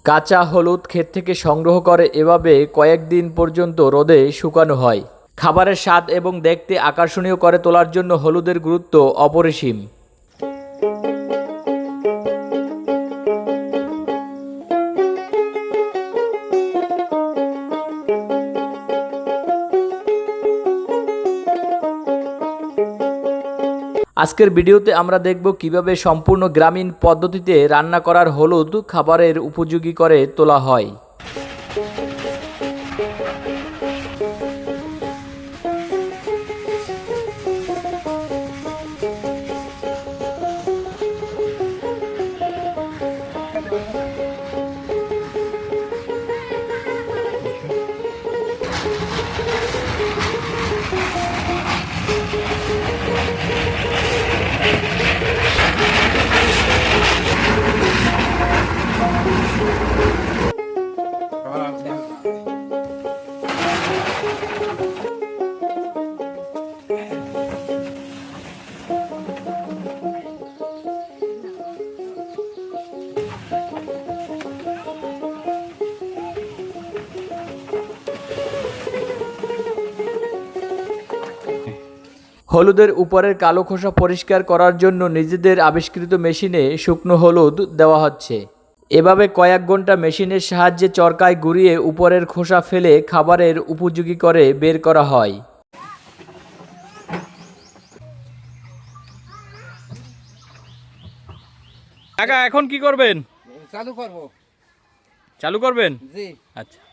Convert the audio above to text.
কাঁচা হলুদ ক্ষেত থেকে সংগ্রহ করে এভাবে কয়েকদিন পর্যন্ত রোদে শুকানো হয়। খাবারের স্বাদ এবং দেখতে আকর্ষণীয় করে তোলার জন্য হলুদের গুরুত্ব অপরিসীম। আজকের ভিডিওতে আমরা দেখব কিভাবে সম্পূর্ণ গ্রামীণ পদ্ধতিতে রান্না করার হলুদ খাবারের উপযোগী করে তোলা হয়। হলুদের উপরের কালো খোসা পরিষ্কার করার জন্য নিজেদের আবিষ্কৃত মেশিনে শুকনো হলুদ দেওয়া হচ্ছে। এভাবে কয়েক ঘন্টা মেশিনের সাহায্যে চরকায় ঘুরিয়ে উপরের খোসা ফেলে খাবারের উপযোগী করে বের করা হয়। কাকা এখন কি করবেন? চালু করব। চালু করবেন? জি। আচ্ছা।